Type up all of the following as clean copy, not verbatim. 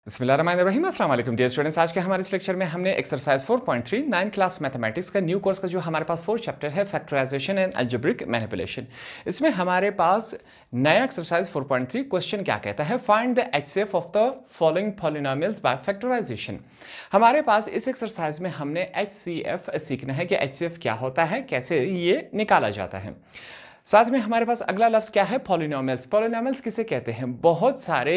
बिस्मिल्लाहिर्रहमानिर्रहीम। अस्सलाम वालेकुम डियर स्टूडेंट्स। आज के हमारे इस लेक्चर में हमने एक्सरसाइज 4.3 9 क्लास मैथमेटिक्स का न्यू कोर्स का जो हमारे पास 4 चैप्टर है फैक्टराइजेशन एंड अलजेब्रिक मैनिपुलेशन, इसमें हमारे पास नया एक्सरसाइज 4.3 क्वेश्चन क्या कहता है, find the HCF of the following polynomials by factorisation. हमारे पास इस एक्सरसाइज में हमने एचसीएफ सीखना है कि एचसीएफ क्या होता है, कैसे ये निकाला जाता है। साथ में हमारे पास अगला लफ्ज़ क्या है, पॉलिनोमियल्स। पॉलिनोमियल्स किसे कहते हैं? बहुत सारे,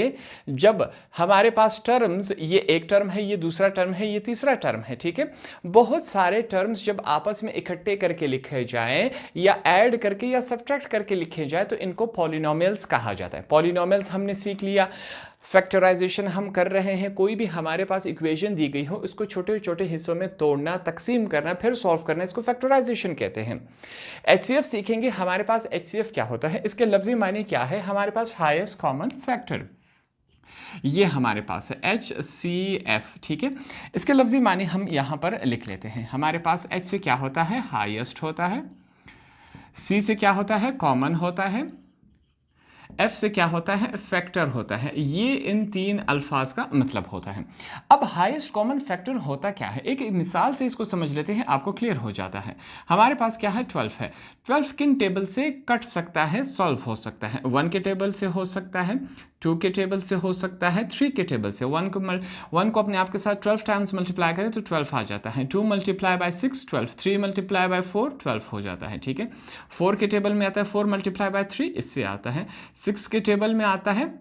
जब हमारे पास टर्म्स, ये एक टर्म है, ये दूसरा टर्म है, ये तीसरा टर्म है, ठीक है, बहुत सारे टर्म्स जब आपस में इकट्ठे करके लिखे जाएं या ऐड करके या सब्ट्रैक्ट करके लिखे जाए तो इनको पॉलिनोमियल्स कहा जाता है। पॉलिनोमियल्स हमने सीख लिया। फैक्टराइजेशन हम कर रहे हैं, कोई भी हमारे पास इक्वेशन दी गई हो उसको छोटे छोटे हिस्सों में तोड़ना, तकसीम करना, फिर सॉल्व करना, इसको फैक्टराइजेशन कहते हैं। एचसीएफ सीखेंगे। हमारे पास एचसीएफ क्या होता है, इसके लफ्जी मायने क्या है? हमारे पास हाईएस्ट कॉमन फैक्टर, ये हमारे पास है HCF, ठीक है। इसके लफ्जी माने हम यहाँ पर लिख लेते हैं। हमारे पास H से क्या होता है, हाईएस्ट होता है, C से क्या होता है, कॉमन होता है, F से क्या होता है, फैक्टर होता है। ये इन तीन अल्फाज का मतलब होता है। अब हाईएस्ट कॉमन फैक्टर होता क्या है, एक मिसाल से इसको समझ लेते हैं, आपको क्लियर हो जाता है। हमारे पास क्या है, 12 है। 12 किन टेबल से कट सकता है, सॉल्व हो सकता है? 1 के टेबल से हो सकता है, 2 के टेबल से हो सकता है, 3 के टेबल से। 1 को अपने आप के साथ 12 टाइम्स मल्टीप्लाई करें तो 12 आ जाता है। 2 मल्टीप्लाई बाय 6 12, 3 मल्टीप्लाई बाय 4 12 हो जाता है, ठीक है। 4 के टेबल में आता है 4 मल्टीप्लाई बाय 3, इससे आता है। 6 के टेबल में आता है,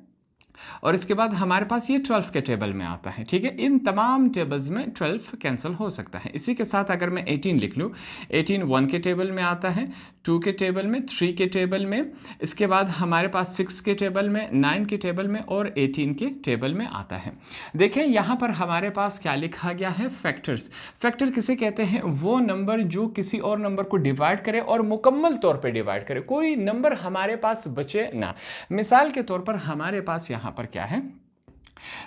और इसके बाद हमारे पास ये 12 के टेबल में आता है, ठीक है। इन तमाम टेबल्स में 12 कैंसिल हो सकता है। इसी के साथ अगर मैं 18 लिख लूँ, 18 1 के टेबल में आता है, 2 के टेबल में, 3 के टेबल में, इसके बाद हमारे पास 6 के टेबल में, 9 के टेबल में और 18 के टेबल में आता है। देखें यहाँ पर हमारे पास क्या लिखा गया है, फैक्टर्स। फैक्टर किसे कहते हैं? वो नंबर जो किसी और नंबर को डिवाइड करे और मुकम्मल तौर पर डिवाइड करे, कोई नंबर हमारे पास बचे ना। मिसाल के तौर पर हमारे पास यहाँ पर क्या है,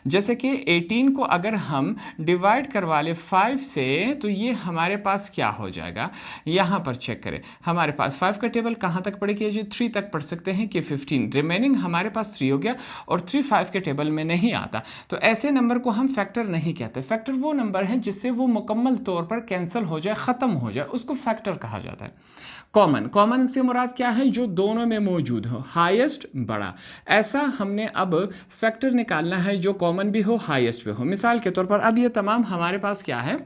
जैसे कि 18 को अगर हम डिवाइड करवा ले 5 से तो ये हमारे पास क्या हो जाएगा, यहाँ पर चेक करें। हमारे पास 5 का टेबल कहाँ तक पढ़ के, 3 तक पढ़ सकते हैं कि 15, रिमेनिंग हमारे पास 3 हो गया, और 3 5 के टेबल में नहीं आता। तो ऐसे नंबर को हम फैक्टर नहीं कहते। फैक्टर वो नंबर है जिससे वो मुकम्मल तौर पर कैंसिल हो जाए, ख़त्म हो जाए, उसको फैक्टर कहा जाता है। कॉमन से मुराद क्या है, जो दोनों में मौजूद हो, हाईएस्ट बड़ा। ऐसा हमने अब फैक्टर निकालना है जो कॉमन भी हो, हाईएस्ट भी हो। मिसाल के तौर पर अब ये तमाम हमारे पास क्या है,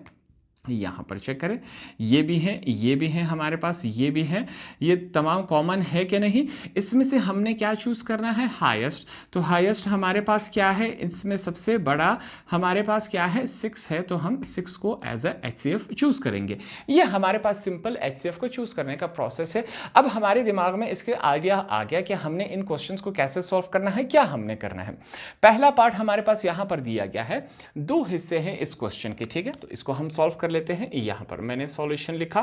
यहाँ पर चेक करें, ये भी है, ये भी है, हमारे पास ये भी है, ये तमाम कॉमन है कि नहीं। इसमें से हमने क्या चूज़ करना है, हाईएस्ट। तो हाईएस्ट हमारे पास क्या है, इसमें सबसे बड़ा हमारे पास क्या है, 6 है, तो हम 6 को एज अ एचसीएफ चूज़ करेंगे। ये हमारे पास सिंपल एचसीएफ को चूज़ करने का प्रोसेस है। अब हमारे दिमाग में इसके आइडिया आ गया कि हमने इन क्वेश्चन को कैसे सॉल्व करना है, क्या हमने करना है। पहला पार्ट हमारे पास यहाँ पर दिया गया है, 2 हिस्से हैं इस क्वेश्चन के, ठीक है। तो इसको हम सॉल्व कर लेते हैं। यहाँ पर मैंने सॉल्यूशन लिखा।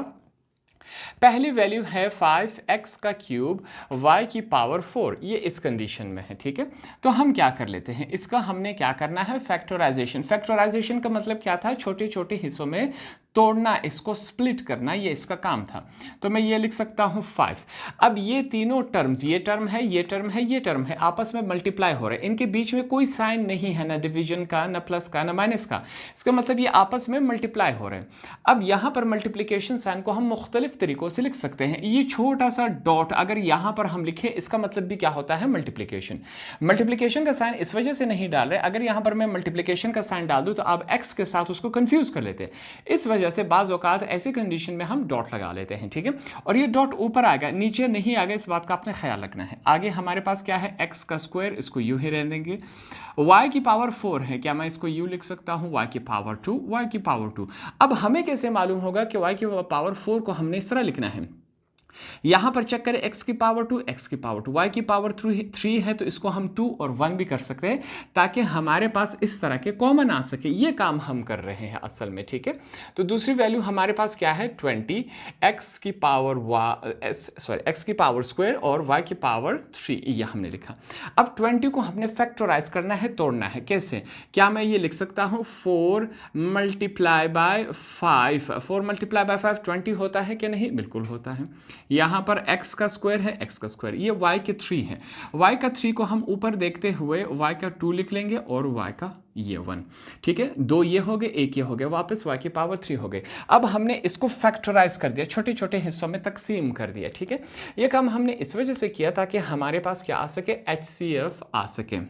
पहली वैल्यू है 5x का क्यूब y की पावर 4, ये इस कंडीशन में है, ठीक है। तो हम क्या कर लेते हैं, इसका हमने क्या करना है, फैक्टराइजेशन। फैक्टराइजेशन का मतलब क्या था, छोटे छोटे हिस्सों में तोड़ना, इसको स्प्लिट करना, ये इसका काम था। तो मैं ये लिख सकता हूँ 5। अब ये तीनों टर्म्स, ये टर्म है, ये टर्म है, ये टर्म है, आपस में मल्टीप्लाई हो रहे हैं। इनके बीच में कोई साइन नहीं है, ना डिवीजन का, ना प्लस का, ना माइनस का। इसका मतलब ये आपस में मल्टीप्लाई हो रहे हैं। अब यहाँ पर मल्टीप्लिकेशन साइन को हम मुख्तलिफ तरीकों से लिख सकते हैं। ये छोटा सा डॉट अगर यहाँ पर हम लिखें, इसका मतलब भी क्या होता है, मल्टीप्लिकेशन। मल्टीप्लिकेशन का साइन इस वजह से नहीं डाल रहे, अगर यहाँ पर मैं मल्टीप्लिकेशन का साइन डाल दूँ तो आप एक्स के साथ उसको कंफ्यूज कर लेते हैं। इस वजह से बाज़ औक़ात ऐसी कंडीशन में हम डॉट लगा लेते हैं, ठीक है। और ये डॉट ऊपर आएगा, नीचे नहीं आएगा, इस बात का आपने ख्याल रखना है। आगे हमारे पास क्या है, एक्स का स्क्वायर, इसको यू ही रहने देंगे। y की पावर 4 है, क्या मैं इसको u लिख सकता हूँ, y की पावर 2, y की पावर 2। अब हमें कैसे मालूम होगा कि y की पावर 4 को हमने इस तरह लिखना है। यहाँ पर चेक करें, x की पावर 2, x की पावर 2, y की पावर 3 है, तो इसको हम 2 और 1 भी कर सकते हैं ताकि हमारे पास इस तरह के कॉमन आ सके। ये काम हम कर रहे हैं असल में, ठीक है। तो दूसरी वैल्यू हमारे पास क्या है, 20, x की पावर स्क्वायर और y की पावर 3, ये हमने लिखा। अब 20 को हमने फैक्टराइज करना है, तोड़ना है। कैसे, क्या मैं ये लिख सकता हूँ 4 मल्टीप्लाई बाय 5, 4 मल्टीप्लाई बाय 5 20 होता है कि नहीं, बिल्कुल होता है। यहाँ पर x का स्क्वायर है, x का स्क्वायर, ये y के 3 है, y का 3 को हम ऊपर देखते हुए y का 2 लिख लेंगे और y का ये 1, ठीक है, 2 ये हो गए, 1 ये हो गए, वापस y की पावर 3 हो गए। अब हमने इसको फैक्टराइज कर दिया, छोटे छोटे हिस्सों में तकसीम कर दिया, ठीक है। ये काम हमने इस वजह से किया ताकि हमारे पास क्या आ सके, HCF आ सके।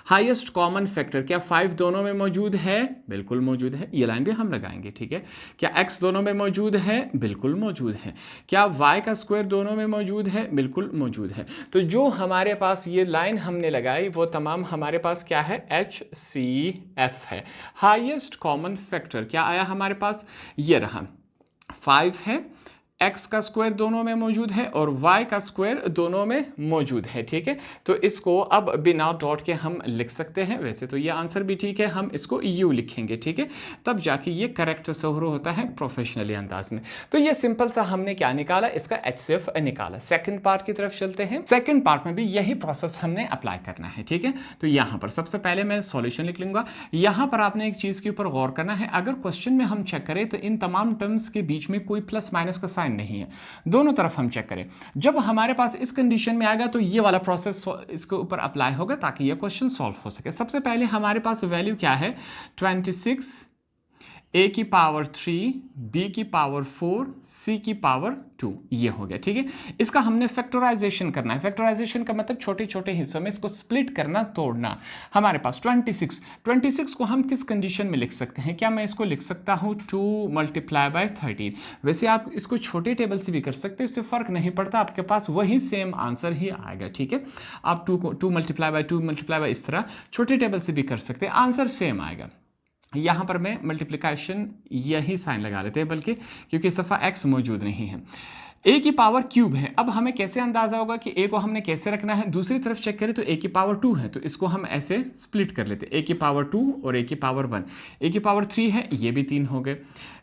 हाईएस्ट कॉमन फैक्टर क्या 5 दोनों में मौजूद है? बिल्कुल मौजूद है, ये लाइन भी हम लगाएंगे, ठीक है। क्या x दोनों में मौजूद है? बिल्कुल मौजूद है। क्या y का स्क्वायर दोनों में मौजूद है? बिल्कुल मौजूद है। तो जो हमारे पास ये लाइन हमने लगाई वो तमाम हमारे पास क्या है, HCF है। हाईएस्ट कॉमन फैक्टर क्या आया हमारे पास, ये रहा 5 है, x का स्क्वायर दोनों में मौजूद है और y का स्क्वायर दोनों में मौजूद है, ठीक है। तो इसको अब बिना डॉट के हम लिख सकते हैं, वैसे तो ये आंसर भी ठीक है, हम इसको u लिखेंगे, ठीक है, तब जाके ये करेक्ट ज़रूर होता है प्रोफेशनली अंदाज में। तो ये सिंपल सा हमने क्या निकाला, इसका HCF निकाला। सेकंड पार्ट की तरफ चलते हैं। सेकंड पार्ट में भी यही प्रोसेस हमने अप्लाई करना है, ठीक है। तो यहाँ पर सबसे पहले मैं सॉल्यूशन लिख लूंगा। यहाँ पर आपने एक चीज़ के ऊपर गौर करना है, अगर क्वेश्चन में हम चेक करें तो इन तमाम टर्म्स के बीच में कोई प्लस माइनस का साइन नहीं है, दोनों तरफ हम चेक करें। जब हमारे पास इस कंडीशन में आएगा तो ये वाला प्रोसेस इसके ऊपर अप्लाई होगा ताकि ये क्वेश्चन सॉल्व हो सके। सबसे पहले हमारे पास वैल्यू क्या है, 26 a की पावर 3, b की पावर 4, c की पावर 2, ये हो गया, ठीक है। इसका हमने फैक्टराइजेशन करना है। फैक्टराइजेशन का मतलब छोटे छोटे हिस्सों में इसको स्प्लिट करना, तोड़ना। हमारे पास 26 को हम किस कंडीशन में लिख सकते हैं, क्या मैं इसको लिख सकता हूँ 2 × 13। वैसे आप इसको छोटे टेबल से भी कर सकते हैं, उससे फर्क नहीं पड़ता, आपके पास वही सेम आंसर ही आएगा, ठीक है। आप 2 × 2 इस तरह छोटे टेबल से भी कर सकते हैं, आंसर सेम आएगा। यहाँ पर मैं मल्टीप्लिकेशन यही साइन लगा लेते हैं, बल्कि क्योंकि इस दफ़ा x मौजूद नहीं है। a की पावर क्यूब है। अब हमें कैसे अंदाजा होगा कि a को हमने कैसे रखना है, दूसरी तरफ चेक करें तो a की पावर 2 है, तो इसको हम ऐसे स्प्लिट कर लेते हैं, a की पावर 2 और a की पावर 1, a की पावर 3 है, ये भी 3 हो गए।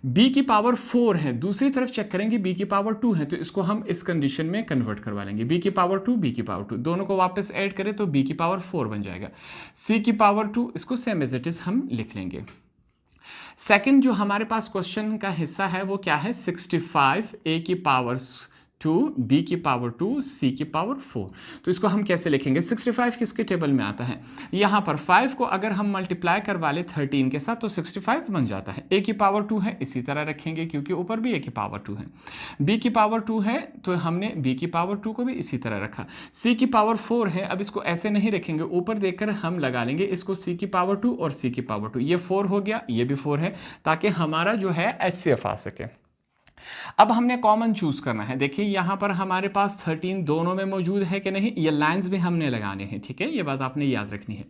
b की पावर 4 है, दूसरी तरफ चेक करेंगे b की पावर 2 है, तो इसको हम इस कंडीशन में कन्वर्ट करवा लेंगे, b की पावर 2, b की पावर 2, दोनों को वापस ऐड करें तो b की पावर 4 बन जाएगा। c की पावर 2, इसको सेम एज इट इज हम लिख लेंगे। सेकंड जो हमारे पास क्वेश्चन का हिस्सा है वो क्या है, 65 a की पावर 2, b की पावर 2, c की पावर 4। तो इसको हम कैसे लिखेंगे, 65 किसके टेबल में आता है, यहाँ पर 5 को अगर हम मल्टीप्लाई करवा ले 13 के साथ तो 65 बन जाता है। a की पावर 2 है, इसी तरह रखेंगे क्योंकि ऊपर भी a की पावर 2 है। b की पावर 2 है तो हमने b की पावर 2 को भी इसी तरह रखा। c की पावर 4 है, अब इसको ऐसे नहीं रखेंगे, ऊपर देखकर हम लगा लेंगे इसको c की पावर 2 और c की पावर 2, ये 4 हो गया, ये भी 4 है, ताकि हमारा जो है HCF आ सके। अब हमने कॉमन चूज करना है। देखिए यहाँ पर हमारे पास 13 दोनों में मौजूद है कि नहीं, ये लाइंस भी हमने लगाने हैं, ठीक है, ये बात आपने याद रखनी है।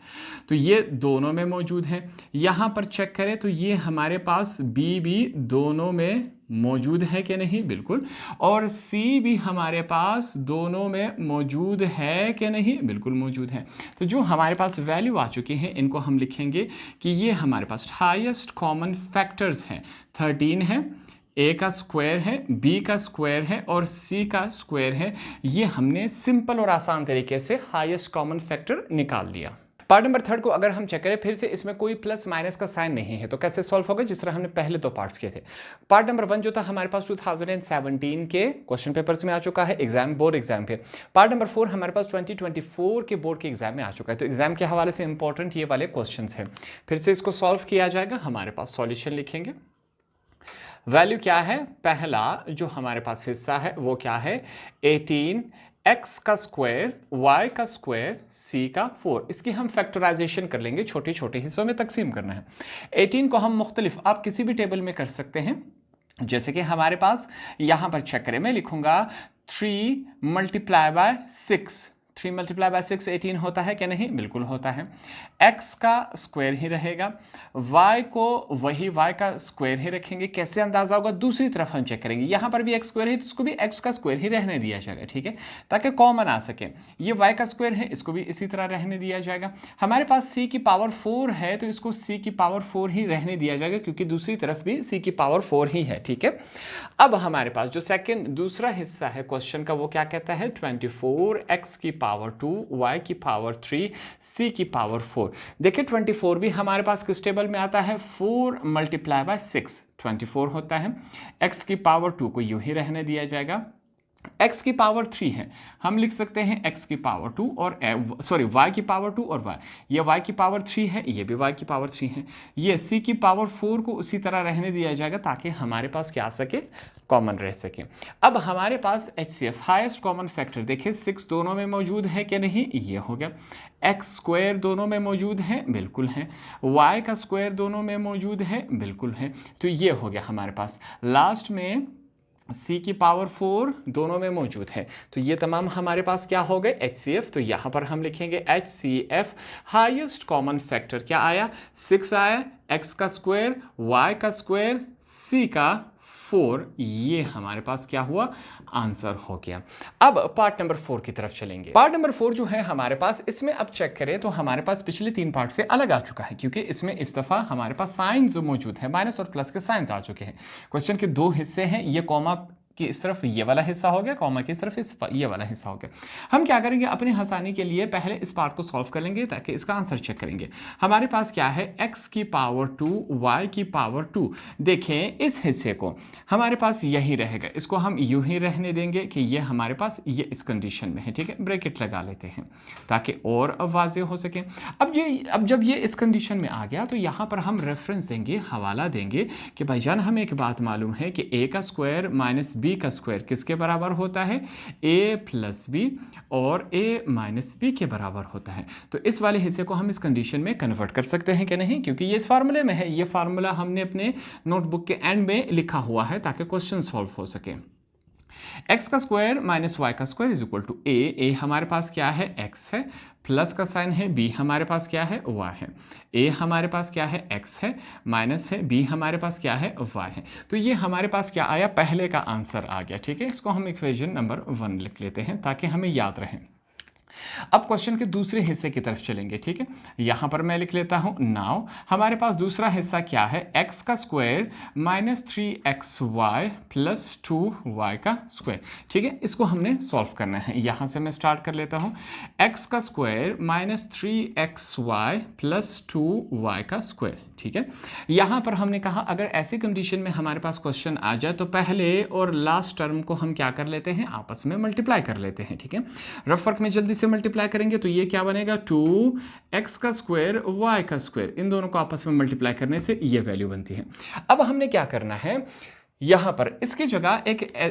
तो ये दोनों में मौजूद है। यहाँ पर चेक करें तो ये हमारे पास b भी दोनों में मौजूद है कि नहीं, बिल्कुल। और c भी हमारे पास दोनों में मौजूद है कि नहीं, बिल्कुल मौजूद है। तो जो हमारे पास वैल्यू आ चुकी हैं इनको हम लिखेंगे कि ये हमारे पास हाईएस्ट कॉमन फैक्टर्स हैं। 13 है, a का स्क्वायर है, b का स्क्वायर है और c का स्क्वायर है। ये हमने सिंपल और आसान तरीके से हाईएस्ट कॉमन फैक्टर निकाल लिया। पार्ट नंबर 3 को अगर हम चेक करें, फिर से इसमें कोई प्लस माइनस का साइन नहीं है, तो कैसे सॉल्व होगा, जिस तरह हमने पहले 2 पार्ट्स किए थे। पार्ट नंबर 1 जो था हमारे पास 2017 के क्वेश्चन पेपर्स में आ चुका है, एग्जाम, बोर्ड एग्जाम पे। पार्ट नंबर 4 हमारे पास 2024 के बोर्ड के एग्जाम में आ चुका है, तो एग्जाम के हवाले से इंपॉर्टेंट ये वाले क्वेश्चन हैं। फिर से इसको सॉल्व किया जाएगा। हमारे पास सॉल्यूशन लिखेंगे। वैल्यू क्या है, पहला जो हमारे पास हिस्सा है वो क्या है, 18 x का स्क्वायर, y का स्क्वायर, c का 4। इसकी हम फैक्टराइजेशन कर लेंगे, छोटे छोटे हिस्सों में तकसीम करना है। 18 को हम मुख्तलिफ, आप किसी भी टेबल में कर सकते हैं, जैसे कि हमारे पास यहां पर चेक करें, मैं लिखूंगा 3 × 6। 3 × 6 18 होता है कि नहीं, बिल्कुल होता है। x का स्क्वायर ही रहेगा, y को वही y का स्क्वायर ही रखेंगे। कैसे अंदाजा होगा, दूसरी तरफ हम चेक करेंगे, यहाँ पर भी x स्क्वायर है तो इसको भी x का स्क्वायर ही रहने दिया जाएगा, ठीक है, ताकि कॉमन आ सके। ये y का स्क्वायर है, इसको भी इसी तरह रहने दिया जाएगा। हमारे पास c की पावर 4 है तो इसको c की पावर 4 ही रहने दिया जाएगा, क्योंकि दूसरी तरफ भी c की पावर 4 ही है, ठीक है। अब हमारे पास जो दूसरा हिस्सा है क्वेश्चन का वो क्या कहता है, 24 x की पावर 2, y की पावर 3, c की पावर 4। देखिए 24 भी हमारे पास किस टेबल में आता है, 4 × 6 24 होता है। x की पावर 2 को यूं ही रहने दिया जाएगा, x की पावर 3 है, हम लिख सकते हैं x की पावर 2 और y की पावर 2 और y, ये y की पावर 3 है, ये भी y की पावर 3 है, ये c की पावर 4 को उसी तरह रहने दिया जाएगा ताकि हमारे पास क्या आ सके, कॉमन रह सके। अब हमारे पास HCF हाईएस्ट कॉमन फैक्टर देखिए 6 दोनों में मौजूद है कि नहीं, ये हो गया। एक्स स्क्वायर दोनों में मौजूद है, बिल्कुल है। y का स्क्वायर दोनों में मौजूद है, बिल्कुल है। तो ये हो गया हमारे पास। लास्ट में c की पावर 4 दोनों में मौजूद है। तो ये तमाम हमारे पास क्या हो गए, HCF। तो यहाँ पर हम लिखेंगे HCF हाईएस्ट कॉमन फैक्टर क्या आया, 6 आया, x का स्क्वायर, y का स्क्वायर, c का 4, ये हमारे पास क्या हुआ, आंसर हो गया। अब पार्ट नंबर 4 की तरफ चलेंगे। पार्ट नंबर 4 जो है हमारे पास, इसमें अब चेक करें तो हमारे पास पिछले 3 पार्ट से अलग आ चुका है, क्योंकि इसमें इस दफा हमारे पास साइंस मौजूद है, माइनस और प्लस के साइंस आ चुके हैं। क्वेश्चन के 2 हिस्से हैं, ये कॉमा कि इस तरफ ये वाला हिस्सा हो गया, कॉमा की इस तरफ ये वाला हिस्सा हो गया। हम क्या करेंगे, अपने आसानी के लिए पहले इस पार्ट को सॉल्व कर लेंगे ताकि इसका आंसर चेक करेंगे। हमारे पास क्या है, x की पावर 2 y की पावर 2। देखें इस हिस्से को हमारे पास यही रहेगा, इसको हम यूं ही रहने देंगे कि ये हमारे पास ये इस कंडीशन में है, ठीक है। ब्रैकेट लगा लेते हैं ताकि और वाज़ेह हो सके। अब जब ये इस कंडीशन में आ गया तो यहाँ पर हम रेफरेंस देंगे, हवाला देंगे कि भाईजान हमें एक बात मालूम है कि a का स्क्वायर माइनस b का स्क्वायर किसके बराबर होता है, a प्लस b और a माइनस b के बराबर होता है। तो इस वाले हिस्से को हम इस कंडीशन में कन्वर्ट कर सकते हैं कि नहीं, क्योंकि ये इस फार्मूले में है। ये फार्मूला हमने अपने नोटबुक के एंड में लिखा हुआ है ताकि क्वेश्चन सॉल्व हो सके। x का स्क्वायर माइनस y का square is equal to a हमारे पास क्या है, x है, प्लस का साइन है, b हमारे पास क्या है, y है। a हमारे पास क्या है, x है, माइनस है, b हमारे पास क्या है, y है। तो ये हमारे पास क्या आया, पहले का आंसर आ गया, ठीक है। इसको हम इक्वेशन नंबर 1 लिख लेते हैं ताकि हमें याद रहे। अब क्वेश्चन के दूसरे हिस्से की तरफ चलेंगे, ठीक है। यहां पर मैं लिख लेता हूं, नाउ हमारे पास दूसरा हिस्सा क्या है, x का square minus 3xy plus 2y का स्क्वायर, ठीक है। इसको हमने सॉल्व करना है। यहां से मैं स्टार्ट कर लेता हूं, x का square minus 3xy plus 2y का स्क्वायर, ठीक है। यहां पर हमने कहा अगर ऐसी कंडीशन में हमारे पास क्वेश्चन आ जाए तो पहले और लास्ट टर्म को हम क्या कर लेते हैं, आपस में मल्टीप्लाई कर लेते हैं, ठीक है। रफ वर्क में जल्दी से मल्टीप्लाई करेंगे तो ये क्या बनेगा, 2x का स्क्वायर y का स्क्वायर, इन दोनों को आपस में मल्टीप्लाई करने से ये वैल्यू बनती है। अब हमने क्या करना है, यहां पर इसकी जगह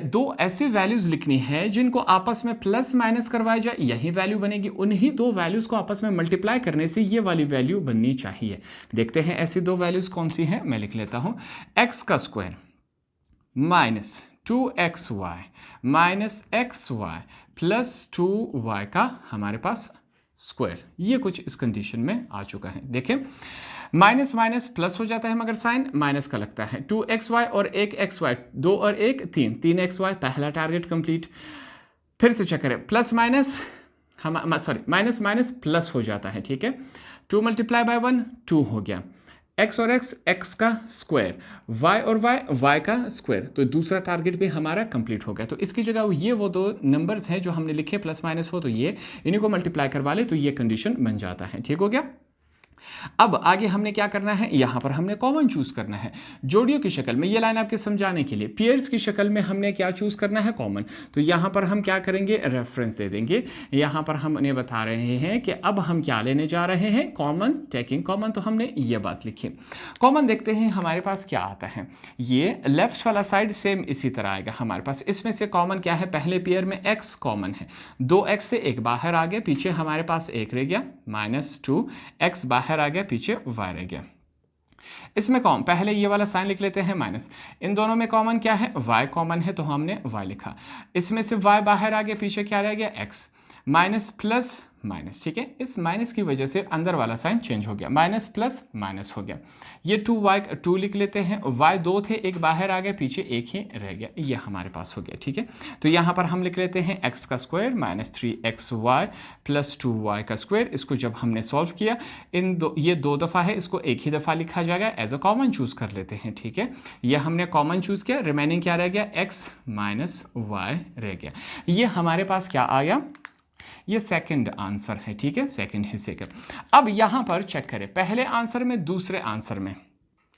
दो ऐसी वैल्यूज लिखनी है जिनको आपस में प्लस माइनस करवाया जाए, यही वैल्यू बनेगी। उन्हीं दो वैल्यूज को आपस में मल्टीप्लाई करने से ये वाली वैल्यू बननी चाहिए। देखते हैं ऐसी दो वैल्यूज कौन सी हैं। मैं लिख लेता हूं, x का square minus 2xy minus xy plus 2y का हमारे पास स्क्वायर, ये कुछ इस कंडीशन में आ चुका है। देखें माइनस माइनस प्लस हो जाता है मगर साइन माइनस का लगता है। 2xy और 1xy, 2 और 1 3, 3xy, पहला टारगेट कंप्लीट। फिर से चेक करें, plus minus minus minus plus हो जाता है, ठीक है। 2 मल्टीप्लाई बाय 1 2 हो गया, x और x का स्क्वायर, y और y का स्क्वायर, तो दूसरा टारगेट भी हमारा कंप्लीट हो गया। तो इसकी जगह ये वो दो नंबर्स हैं जो हमने लिखे प्लस माइनस हो, तो ये इन्हीं को मल्टीप्लाई करवा ले तो ये कंडीशन बन जाता है, ठीक हो गया। अब आगे हमने क्या करना है, यहां पर हमने कॉमन चूज करना है जोड़ियों की शक्ल में। ये लाइन आपके समझाने के लिए, पेयर्स की शक्ल में हमने क्या चूज करना है, कॉमन। तो यहां पर हम क्या करेंगे, रेफरेंस दे देंगे। यहां पर हम उन्हें बता रहे हैं कि अब हम क्या लेने जा रहे हैं, कॉमन, टेकिंग कॉमन। तो हमने ये बात लिखी। कॉमन देखते हैं हमारे पास क्या आता है। ये लेफ्ट वाला साइड सेम इसी तरह आएगा हमारे पास। इसमें से कॉमन क्या है, पहले पेयर में x कॉमन है, 2x थे, एक बाहर आ गया, पीछे हमारे पास एक रह गया, माइनस 2x बाहर आ गया, पीछे y रह गया। इसमें कॉमन पहले ये वाला साइन लिख लेते हैं माइनस। इन दोनों में कॉमन क्या है, y कॉमन है तो हमने y लिखा। इसमें से y बाहर आ गया, पीछे क्या रह गया, x, माइनस प्लस माइनस, ठीक है। इस माइनस की वजह से अंदर वाला साइन चेंज हो गया, माइनस प्लस माइनस हो गया। ये 2 लिख लेते हैं, y 2 थे, एक बाहर आ गया, पीछे एक ही रह गया, ये हमारे पास हो गया, ठीक है। तो यहाँ पर हम लिख लेते हैं x का square minus 3xy plus 2y का स्क्वायर। इसको जब हमने सॉल्व किया, ये 2 दफ़ा है, इसको एक ही दफ़ा लिखा जाएगा, एज अ कॉमन चूज कर लेते हैं, ठीक है। ये हमने कॉमन चूज किया, रिमेनिंग क्या रह गया, x माइनस y रह गया। ये हमारे पास क्या आ गया, ये सेकंड आंसर है, ठीक है, सेकंड हिस्से का। अब यहां पर चेक करें, पहले आंसर में दूसरे आंसर में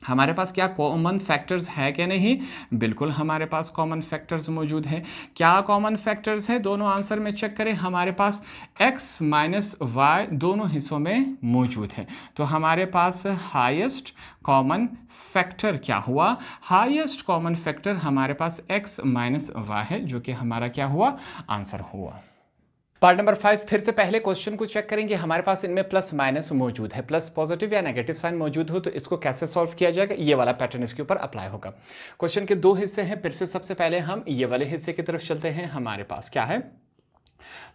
हमारे पास क्या कॉमन फैक्टर्स है कि नहीं? बिल्कुल हमारे पास कॉमन फैक्टर्स मौजूद है। क्या कॉमन फैक्टर्स है? दोनों आंसर में चेक करें, हमारे पास x माइनस वाई दोनों हिस्सों में मौजूद है। तो हमारे पास हाईएस्ट कॉमन फैक्टर क्या हुआ? हाईएस्ट कॉमन फैक्टर हमारे पास x माइनस वाई है, जो कि हमारा क्या हुआ? आंसर हुआ। पार्ट नंबर 5 फिर से पहले क्वेश्चन को चेक करेंगे। हमारे पास इनमें प्लस माइनस मौजूद है, प्लस पॉजिटिव या नेगेटिव साइन मौजूद हो तो इसको कैसे सॉल्व किया जाएगा, ये वाला पैटर्न इसके ऊपर अप्लाई होगा। क्वेश्चन के दो हिस्से हैं, फिर से सबसे पहले हम ये वाले हिस्से की तरफ चलते हैं। हमारे पास क्या है,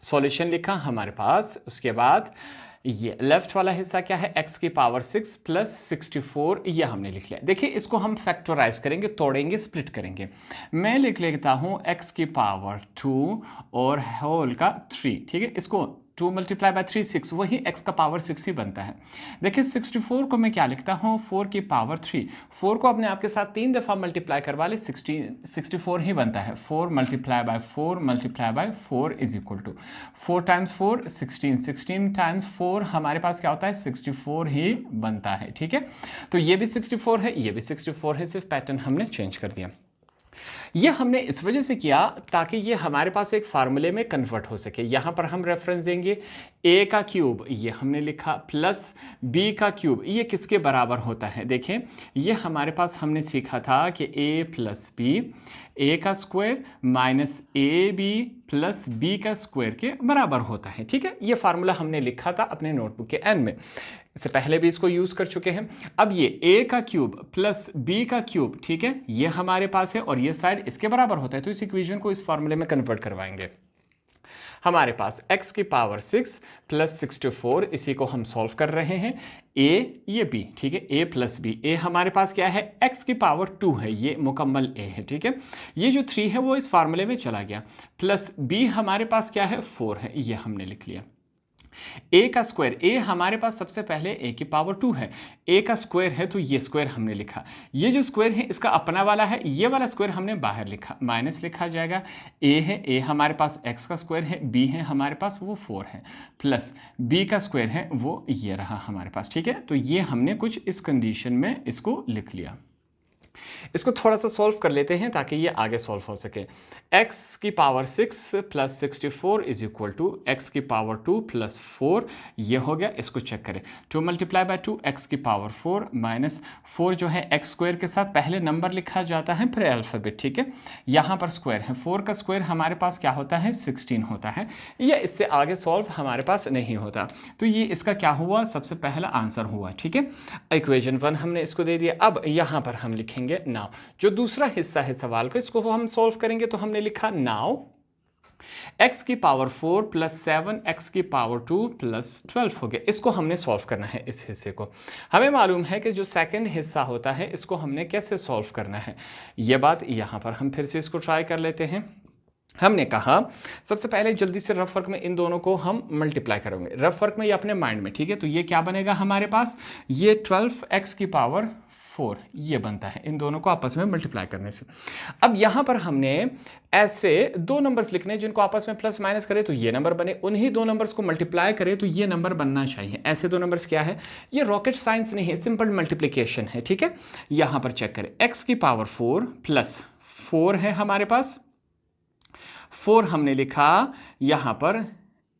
सॉल्यूशन लिखा हमारे पास, उसके बाद ये लेफ्ट वाला हिस्सा क्या है, x की पावर 6 प्लस 64, ये हमने लिख लिया। देखिए इसको हम फैक्टराइज करेंगे, तोड़ेंगे, स्प्लिट करेंगे। मैं लिख लेता हूँ x की पावर 2 और होल का 3, ठीक है। इसको 2 मल्टीप्लाई बाय 3 6, वही x का पावर 6 ही बनता है। देखिए 64 को मैं क्या लिखता हूँ, 4 की पावर 3, 4 को अपने आप के साथ 3 दफ़ा मल्टीप्लाई करवा ले, 64 ही बनता है। 4 multiply by 4 multiply by 4 is equal to 4 times 4 16, 16 times 4 हमारे पास क्या होता है, 64 ही बनता है, ठीक है। तो ये भी 64 है, ये भी 64 है, सिर्फ पैटर्न हमने चेंज कर दिया। ये हमने इस वजह से किया ताकि ये हमारे पास एक फार्मूले में कन्वर्ट हो सके। यहाँ पर हम रेफरेंस देंगे a का क्यूब, ये हमने लिखा, प्लस b का क्यूब, ये किसके बराबर होता है? देखें ये हमारे पास हमने सीखा था कि a प्लस बी, a का square minus A B plus B का स्क्वायर के बराबर होता है, ठीक है। ये फार्मूला हमने लिखा था अपने नोटबुक के एंड में, इससे पहले भी इसको यूज़ कर चुके हैं। अब ये a का क्यूब प्लस b का क्यूब, ठीक है, ये हमारे पास है और ये साइड इसके बराबर होता है, तो इस इक्वेशन को इस फार्मूले में कन्वर्ट करवाएंगे। हमारे पास x की पावर 6 प्लस 64, इसी को हम सॉल्व कर रहे हैं। a ये b, ठीक है, a प्लस बी, a हमारे पास क्या है, x की पावर 2 है, ये मुकम्मल a है, ठीक है। ये जो 3 है वो इस फार्मूले में चला गया, प्लस b हमारे पास क्या है, 4 है, ये हमने लिख लिया। a का स्क्वायर, a हमारे पास सबसे पहले a की पावर 2 है, a का स्क्वायर है तो ये स्क्वायर हमने लिखा। ये जो स्क्वायर है इसका अपना वाला है, ये वाला स्क्वायर हमने बाहर लिखा, माइनस लिखा जाएगा। a है, a हमारे पास x का स्क्वायर है, b है हमारे पास वो 4 है, प्लस b का स्क्वायर है वो ये रहा हमारे पास, ठीक है। तो ये हमने कुछ इस कंडीशन में इसको लिख लिया। इसको थोड़ा सा सॉल्व कर लेते हैं ताकि ये आगे सॉल्व हो सके। x की power 6 plus 64 is equal to x की पावर 2 प्लस 4, ये हो गया। इसको चेक करें, 2 मल्टीप्लाई बाय 2 x की पावर 4 माइनस 4 जो है x स्क्वायर के साथ पहले नंबर लिखा जाता है फिर अल्फ़ाबेट, ठीक है। यहाँ पर स्क्वायर है, 4 का स्क्वायर हमारे पास क्या होता है, 16 होता है। ये इससे आगे सॉल्व हमारे पास नहीं होता, तो ये इसका क्या हुआ, सबसे पहला आंसर हुआ, ठीक है। इक्वेशन 1 हमने इसको दे दिया। अब यहाँ पर हम लिखेंगे नाउ, जो दूसरा हिस्सा है सवाल का, इसको हम सॉल्व करेंगे। तो हमने लिखा नाउ x की पावर 4 प्लस 7 x की पावर 2 प्लस 12 हो गया। इसको हमने सॉल्व करना है, इस हिस्से को। हमें मालूम है कि जो सेकंड हिस्सा होता है इसको हमने कैसे सॉल्व करना है, ये बात यहाँ पर हम फिर से इसको ट्राई कर लेते हैं। हमने कहा सबसे पहले जल्दी से रफ वर्क में इन दोनों को हम मल्टीप्लाई करेंगे, रफ वर्क में या अपने माइंड में, ठीक है। तो ये क्या बनेगा हमारे पास, ये 12x की पावर 4 ये बनता है, इन दोनों को आपस में मल्टीप्लाई करने से। अब यहाँ पर हमने ऐसे दो नंबर्स लिखने जिनको आपस में प्लस माइनस करें तो ये नंबर बने, उन्हीं दो नंबर्स को मल्टीप्लाई करें तो ये नंबर बनना चाहिए। ऐसे दो नंबर्स क्या है, ये रॉकेट साइंस नहीं है, सिंपल मल्टीप्लिकेशन है, ठीक है। यहाँ पर चेक करें, x की पावर 4 प्लस 4 है हमारे पास, 4 हमने लिखा, यहाँ पर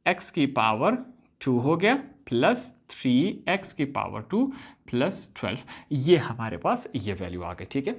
x की पावर 2 हो गया प्लस 3x की पावर 2 प्लस 12, ये हमारे पास ये वैल्यू आ गई, ठीक है।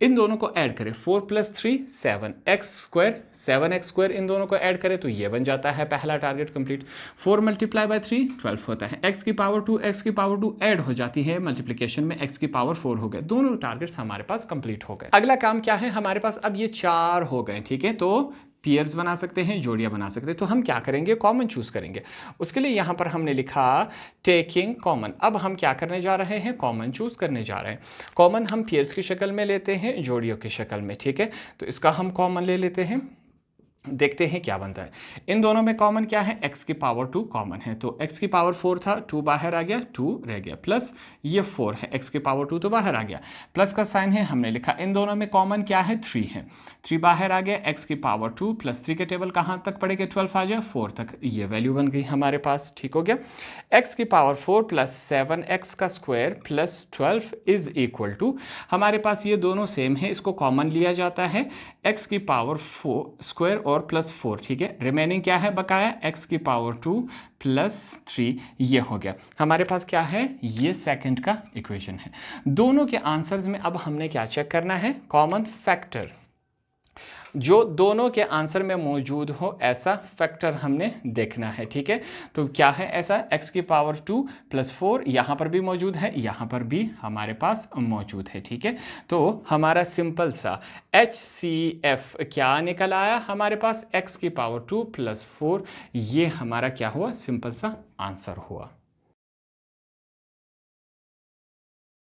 इन दोनों को ऐड करें, 4 plus 3 7x square, 7x square, इन दोनों को ऐड करें तो ये बन जाता है पहला टारगेट कंप्लीट। 4 मल्टीप्लाई बाय 3 12 होता है, x की पावर 2 x की पावर 2 ऐड हो जाती है मल्टीप्लिकेशन में, x की पावर 4 हो गए। दोनों टारगेट्स हमारे पास कंप्लीट हो गए। अगला काम क्या है हमारे पास, अब ये 4 हो गए, ठीक है। तो पेयर्स बना सकते हैं, जोड़ियां बना सकते हैं। तो हम क्या करेंगे, कॉमन चूज करेंगे। उसके लिए यहाँ पर हमने लिखा टेकिंग कॉमन। अब हम क्या करने जा रहे हैं, कॉमन चूज करने जा रहे हैं। कॉमन हम पेयर्स की शक्ल में लेते हैं, जोड़ियों की शक्ल में, ठीक है। तो इसका हम कॉमन ले लेते हैं, देखते हैं क्या बनता है। इन दोनों में कॉमन क्या है, x की पावर 2 कॉमन है, तो x की पावर 4 था, 2 बाहर आ गया, 2 रह गया, प्लस ये 4 है, x की पावर 2 तो बाहर आ गया, प्लस का साइन है हमने लिखा। इन दोनों में कॉमन क्या है, 3 है, 3 बाहर आ गया, x की पावर 2 प्लस 3 के टेबल कहाँ तक पड़ेगा, 12 आ जाए, 4 तक, ये वैल्यू बन गई हमारे पास। ठीक हो गया। x की पावर 4 प्लस 7x का square plus 12 is equal to, हमारे पास ये दोनों सेम है, इसको कॉमन लिया जाता है, x की पावर 4 स्क्वायर और प्लस 4। ठीक है, रिमेनिंग क्या है बकाया, x की पावर 2 प्लस 3, ये हो गया हमारे पास क्या है, ये सेकंड का इक्वेशन है। दोनों के आंसर्स में अब हमने क्या चेक करना है, कॉमन फैक्टर, जो दोनों के आंसर में मौजूद हो ऐसा फैक्टर हमने देखना है। ठीक है, तो क्या है ऐसा, x की पावर 2 प्लस 4 यहाँ पर भी मौजूद है, यहाँ पर भी हमारे पास मौजूद है। ठीक है, तो हमारा सिंपल सा HCF क्या निकल आया हमारे पास, x की पावर 2 प्लस 4, ये हमारा क्या हुआ, सिंपल सा आंसर हुआ।